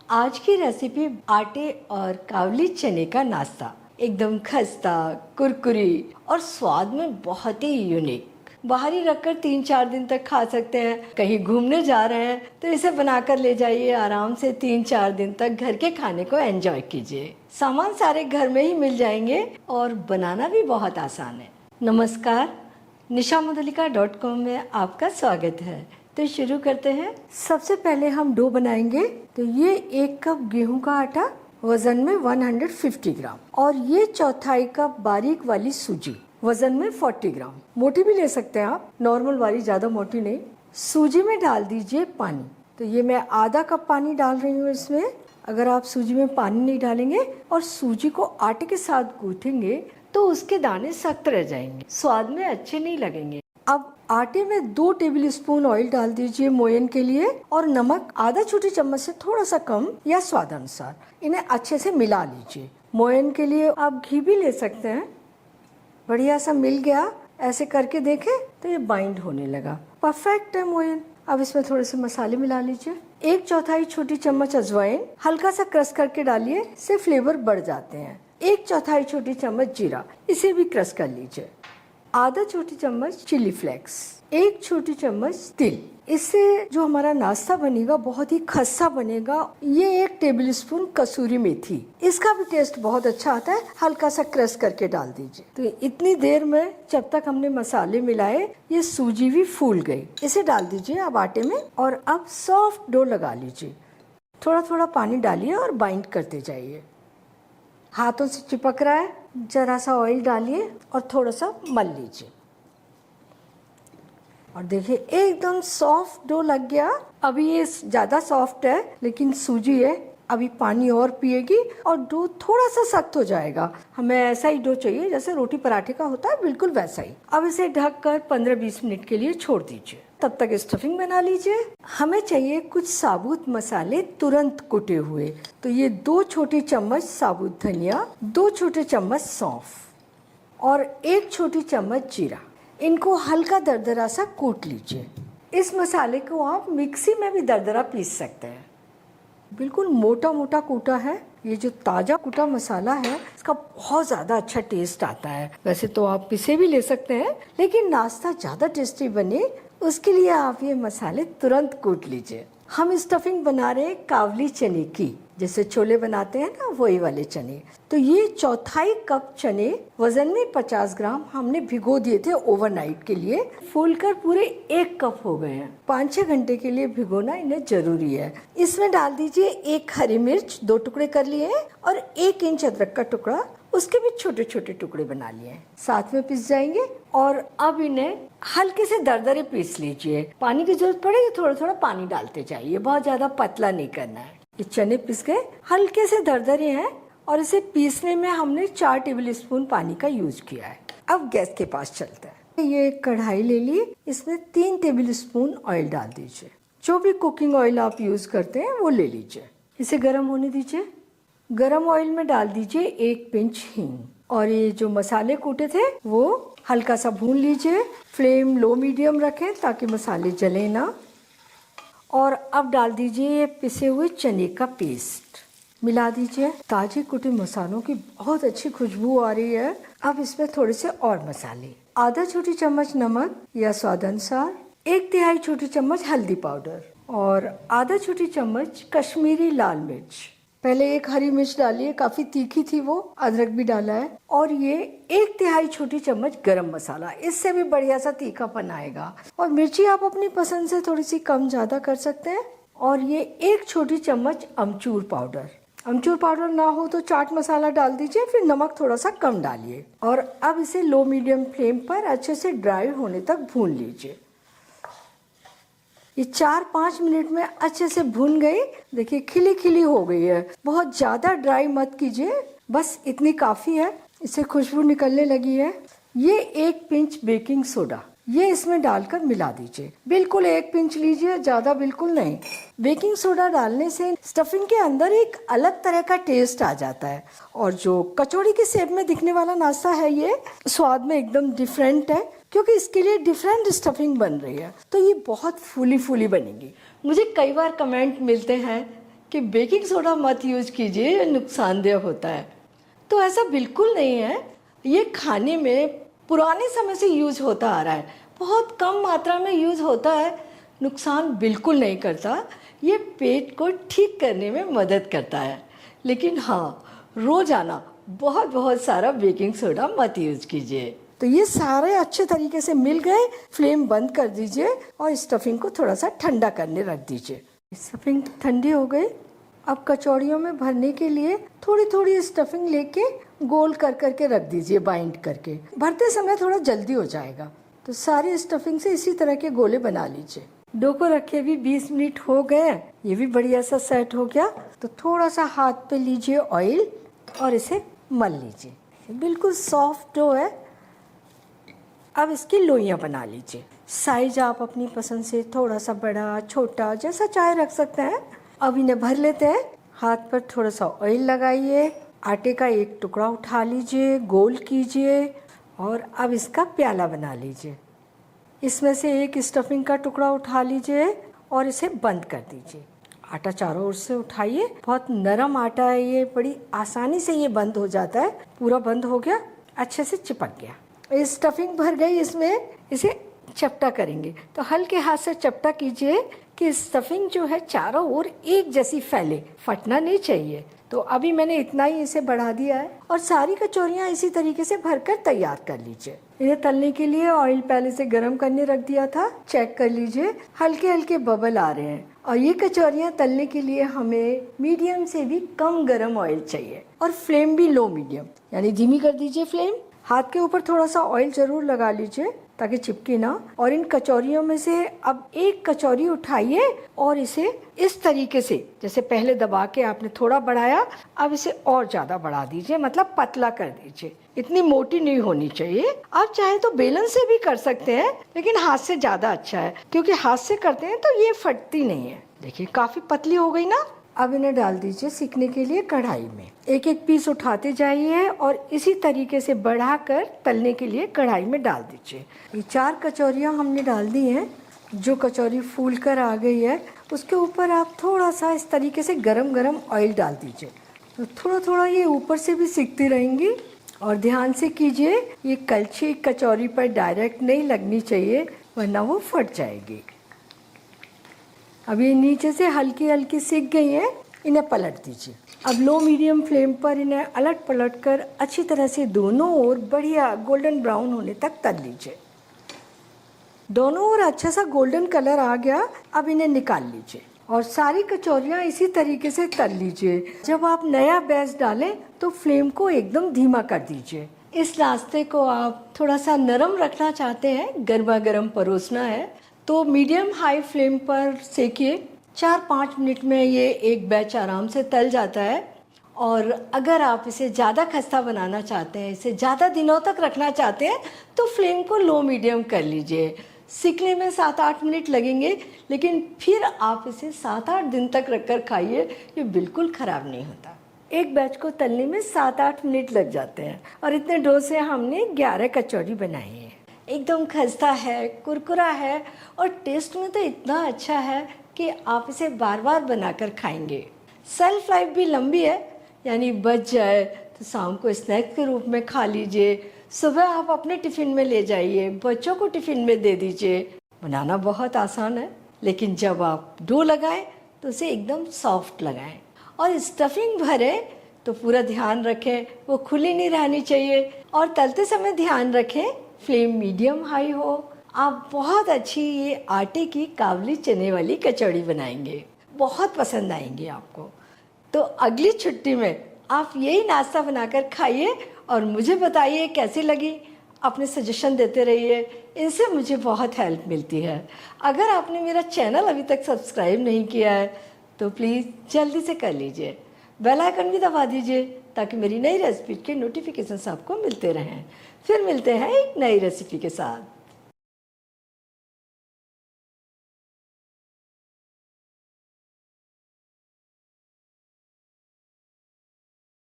आज की रेसिपी आटे और काबुली चने का नाश्ता, एकदम खस्ता, कुरकुरी और स्वाद में बहुत ही यूनिक। बाहर ही रखकर 3-4 दिन तक खा सकते हैं। कहीं घूमने जा रहे हैं तो इसे बनाकर ले जाइए, आराम से 3-4 दिन तक घर के खाने को एंजॉय कीजिए। सामान सारे घर में ही मिल जाएंगे और बनाना भी बहुत आसान है। नमस्कार, nishamudalika.com में आपका स्वागत है। तो शुरू करते हैं। सबसे पहले हम डो बनाएंगे। तो ये 1 कप गेहूं का आटा वजन में 150 ग्राम और ये 1/4 कप बारीक वाली सूजी वजन में 40 ग्राम। मोटी भी ले सकते हैं आप, नॉर्मल वाली, ज्यादा मोटी नहीं। सूजी में डाल दीजिए पानी। तो ये मैं आधा कप पानी डाल रही हूँ इसमें। अगर आप सूजी में पानी नहीं डालेंगे और सूजी को आटे के साथ गूंथेंगे तो उसके दाने सख्त रह जाएंगे, स्वाद में अच्छे नहीं लगेंगे। अब आटे में 2 टेबल स्पून ऑयल डाल दीजिए मोयन के लिए और नमक आधा छोटी चम्मच से थोड़ा सा कम या स्वाद अनुसार। इन्हें अच्छे से मिला लीजिए। मोयन के लिए आप घी भी ले सकते हैं। बढ़िया सा मिल गया, ऐसे करके देखें तो ये बाइंड होने लगा, परफेक्ट है मोयन। अब इसमें थोड़े से मसाले मिला लीजिए। 1/4 छोटी चम्मच अजवाइन हल्का सा क्रश करके डालिए, इससे फ्लेवर बढ़ जाते हैं। 1/4 छोटी चम्मच जीरा, इसे भी क्रश कर लीजिए। आधा छोटी चम्मच चिली फ्लेक्स, 1 छोटी चम्मच तिल। इससे जो हमारा नाश्ता बनेगा बहुत ही खस्ता बनेगा। ये 1 टेबल स्पून कसूरी मेथी, इसका भी टेस्ट बहुत अच्छा आता है, हल्का सा क्रश करके डाल दीजिए। तो इतनी देर में जब तक हमने मसाले मिलाए ये सूजी भी फूल गई। इसे डाल दीजिए अब आटे में और अब सॉफ्ट डो लगा लीजिए। थोड़ा थोड़ा पानी डालिए और बाइंड करते जाइए। हाथों से चिपक रहा है, जरा सा ऑयल डालिए और थोड़ा सा मल लीजिए और देखिए एकदम सॉफ्ट डो लग गया। अभी ये ज़्यादा सॉफ्ट है लेकिन सूजी है, अभी पानी और पिएगी और डो थोड़ा सा सख्त हो जाएगा। हमें ऐसा ही डो चाहिए जैसे रोटी पराठे का होता है, बिल्कुल वैसा ही। अब इसे ढककर 15-20 मिनट के लिए छोड़ दीजिए। तब तक स्टफिंग बना लीजिए। हमें चाहिए कुछ साबुत मसाले तुरंत कुटे हुए। तो ये 2 छोटी चम्मच साबुत धनिया, 2 छोटे चम्मच सौंफ और 1 छोटी चम्मच जीरा। इनको हल्का दरदरा सा कूट लीजिए। इस मसाले को आप मिक्सी में भी दरदरा पीस सकते हैं। बिल्कुल मोटा मोटा कूटा है। ये जो ताज़ा कूटा मसाला है इसका बहुत ज़्यादा अच्छा टेस्ट आता है। वैसे तो आप पिसे भी ले सकते हैं, लेकिन नाश्ता ज़्यादा टेस्टी बने उसके लिए आप ये मसाले तुरंत कूट लीजिए। हम स्टफिंग बना रहे हैं काबुली चने की, जैसे छोले बनाते हैं ना, वही वाले चने। तो ये 1/4 कप चने वजन में 50 ग्राम हमने भिगो दिए थे ओवरनाइट के लिए। फूलकर पूरे 1 कप हो गए हैं। 5-6 घंटे के लिए भिगोना इन्हें जरूरी है। इसमें डाल दीजिए 1 हरी मिर्च, 2 टुकड़े कर लिए और 1 इंच अदरक का टुकड़ा, उसके भी छोटे छोटे टुकड़े बना लिए, साथ में पिस जाएंगे। और अब इन्हें हल्के से दरदरे पीस लीजिए। पानी की जरूरत पड़ेगी, थोड़ा थोड़ा पानी डालते जाइए, बहुत ज्यादा पतला नहीं करना है। ये चने पिस गए, हल्के से दरदरे हैं और इसे पीसने में हमने 4 टेबल स्पून पानी का यूज किया है। अब गैस के पास चलता है। ये कढ़ाई ले लिए, इसमें 3 टेबल स्पून ऑयल डाल दीजिए। जो भी कुकिंग ऑयल आप यूज करते हैं वो ले लीजिए। इसे गर्म होने दीजिए। गरम ऑयल में डाल दीजिए 1 पिंच हींग और ये जो मसाले कूटे थे वो हल्का सा भून लीजिए। फ्लेम लो मीडियम रखें ताकि मसाले जले ना। और अब डाल दीजिए ये पिसे हुए चने का पेस्ट, मिला दीजिए। ताजे कुटे मसालों की बहुत अच्छी खुशबू आ रही है। अब इसमें थोड़े से और मसाले, आधा छोटी चम्मच नमक या स्वाद अनुसार, 1/3 छोटी चम्मच हल्दी पाउडर और आधा छोटी चम्मच कश्मीरी लाल मिर्च। पहले 1 हरी मिर्च डालिए, काफी तीखी थी वो, अदरक भी डाला है। और ये 1/3 छोटी चम्मच गरम मसाला, इससे भी बढ़िया सा तीखापन आएगा। और मिर्ची आप अपनी पसंद से थोड़ी सी कम ज्यादा कर सकते हैं। और ये 1 छोटी चम्मच अमचूर पाउडर। अमचूर पाउडर ना हो तो चाट मसाला डाल दीजिए, फिर नमक थोड़ा सा कम डालिए। और अब इसे लो मीडियम फ्लेम पर अच्छे से ड्राई होने तक भून लीजिए। ये 4-5 मिनट में अच्छे से भून गई। देखिए खिली खिली हो गई है। बहुत ज्यादा ड्राई मत कीजिए, बस इतनी काफी है। इससे खुशबू निकलने लगी है। ये 1 पिंच बेकिंग सोडा, ये इसमें डालकर मिला दीजिए। बिल्कुल 1 पिंच लीजिए, ज्यादा बिल्कुल नहीं। बेकिंग सोडा डालने से स्टफिंग के अंदर एक अलग तरह का टेस्ट आ जाता है और जो कचौड़ी के शेप में दिखने वाला नाश्ता है ये स्वाद में एकदम डिफरेंट है, क्योंकि इसके लिए डिफरेंट स्टफिंग बन रही है। तो ये बहुत फूली फूली बनेगी। मुझे कई बार कमेंट मिलते हैं कि बेकिंग सोडा मत यूज कीजिए, ये नुकसानदेह होता है। तो ऐसा बिल्कुल नहीं है। ये खाने में पुराने समय से यूज होता आ रहा है, बहुत कम मात्रा में यूज होता है, नुकसान बिल्कुल नहीं करता। ये पेट को ठीक करने में मदद करता है। लेकिन हाँ, रोजाना बहुत बहुत सारा बेकिंग सोडा मत यूज कीजिए। तो ये सारे अच्छे तरीके से मिल गए, फ्लेम बंद कर दीजिए और स्टफिंग को थोड़ा सा ठंडा करने रख दीजिए। स्टफिंग ठंडी हो गई। अब कचौड़ियों में भरने के लिए थोड़ी थोड़ी स्टफिंग लेके गोल कर करके रख दीजिए, बाइंड करके। भरते समय थोड़ा जल्दी हो जाएगा। तो सारी स्टफिंग से इसी तरह के गोले बना लीजिए। डो को रखे भी 20 मिनट हो गए, ये भी बढ़िया सा सेट हो गया। तो थोड़ा सा हाथ पे लीजिए ऑयल और इसे मल लीजिए। बिल्कुल सॉफ्ट डो है। अब इसकी लोइयां बना लीजिए। साइज आप अपनी पसंद से थोड़ा सा बड़ा छोटा जैसा चाहे रख सकते हैं। अब इन्हें भर लेते हैं। हाथ पर थोड़ा सा ऑयल लगाइए, आटे का एक टुकड़ा उठा लीजिए, गोल कीजिए और अब इसका प्याला बना लीजिए। इसमें से एक स्टफिंग का टुकड़ा उठा लीजिए और इसे बंद कर दीजिए। आटा चारों ओर से उठाइए। बहुत नरम आटा है ये, बड़ी आसानी से ये बंद हो जाता है। पूरा बंद हो गया, अच्छे से चिपक गया। स्टफिंग भर गई इसमें। इसे चपटा करेंगे तो हल्के हाथ से चपटा कीजिए कि स्टफिंग जो है चारों ओर एक जैसी फैले, फटना नहीं चाहिए। तो अभी मैंने इतना ही इसे बढ़ा दिया है और सारी कचौरियाँ इसी तरीके से भरकर तैयार कर लीजिए। इन्हें तलने के लिए ऑयल पहले से गर्म करने रख दिया था। चेक कर लीजिए, हल्के हल्के बबल आ रहे हैं। और ये कचौरियाँ तलने के लिए हमें मीडियम से भी कम गर्म ऑयल चाहिए और फ्लेम भी लो मीडियम, यानी धीमी कर दीजिए फ्लेम। हाथ के ऊपर थोड़ा सा ऑयल जरूर लगा लीजिए ताकि चिपके ना। और इन कचौरियों में से अब एक कचौरी उठाइए और इसे इस तरीके से, जैसे पहले दबा के आपने थोड़ा बढ़ाया, अब इसे और ज्यादा बढ़ा दीजिए, मतलब पतला कर दीजिए। इतनी मोटी नहीं होनी चाहिए। आप चाहे तो बेलन से भी कर सकते हैं, लेकिन हाथ से ज्यादा अच्छा है, क्योंकि हाथ से करते हैं तो ये फटती नहीं है। देखिए काफी पतली हो गई ना। अब इन्हें डाल दीजिए सीखने के लिए कढ़ाई में। एक एक पीस उठाते जाइए और इसी तरीके से बढ़ाकर तलने के लिए कढ़ाई में डाल दीजिए। ये 4 कचौरियाँ हमने डाल दी हैं। जो कचौरी फूल कर आ गई है उसके ऊपर आप थोड़ा सा इस तरीके से गरम गरम ऑयल डाल दीजिए। तो थोड़ा थोड़ा ये ऊपर से भी सिकती रहेंगी। और ध्यान से कीजिए, ये कलछी कचौरी पर डायरेक्ट नहीं लगनी चाहिए, वरना वो फट जाएगी। अब ये नीचे से हल्की हल्की सिक गई हैं, इन्हें पलट दीजिए। अब लो मीडियम फ्लेम पर इन्हें अलट पलट कर अच्छी तरह से दोनों ओर बढ़िया गोल्डन ब्राउन होने तक तल लीजिए। दोनों ओर अच्छा सा गोल्डन कलर आ गया। अब इन्हें निकाल लीजिए और सारी कचौरियाँ इसी तरीके से तल लीजिए। जब आप नया बैच डालें तो फ्लेम को एकदम धीमा कर दीजिए। इस नाश्ते को आप थोड़ा सा नरम रखना चाहते हैं, गर्मा गर्म परोसना है, तो मीडियम हाई फ्लेम पर सेकिए। 4-5 मिनट में ये एक बैच आराम से तल जाता है। और अगर आप इसे ज़्यादा खस्ता बनाना चाहते हैं, इसे ज़्यादा दिनों तक रखना चाहते हैं, तो फ्लेम को लो मीडियम कर लीजिए। सीखने में 7-8 मिनट लगेंगे, लेकिन फिर आप इसे 7-8 दिन तक रखकर खाइए, ये बिल्कुल ख़राब नहीं होता। एक बैच को तलने में 7-8 मिनट लग जाते हैं और इतने डो से हमने 11 कचौरी बनाई है। एकदम खस्ता है, कुरकुरा है और टेस्ट में तो इतना अच्छा है कि आप इसे बार बार बनाकर खाएंगे। सेल्फ लाइफ भी लंबी है, यानी बच जाए तो शाम को स्नैक्स के रूप में खा लीजिए, सुबह आप अपने टिफ़िन में ले जाइए, बच्चों को टिफ़िन में दे दीजिए। बनाना बहुत आसान है, लेकिन जब आप डो लगाएं तो उसे एकदम सॉफ्ट लगाएं और स्टफिंग भरें तो पूरा ध्यान रखें वो खुली नहीं रहनी चाहिए। और तलते समय ध्यान रखें फ्लेम मीडियम हाई हो। आप बहुत अच्छी ये आटे की काबली चने वाली कचौड़ी बनाएंगे, बहुत पसंद आएंगी आपको। तो अगली छुट्टी में आप यही नाश्ता बनाकर खाइए और मुझे बताइए कैसी लगी। अपने सजेशन देते रहिए, इनसे मुझे बहुत हेल्प मिलती है। अगर आपने मेरा चैनल अभी तक सब्सक्राइब नहीं किया है तो प्लीज़ जल्दी से कर लीजिए। बेल आइकन भी दबा दीजिए ताकि मेरी नई रेसिपी के नोटिफिकेशंस आपको मिलते रहें। फिर मिलते हैं एक नई रेसिपी के साथ।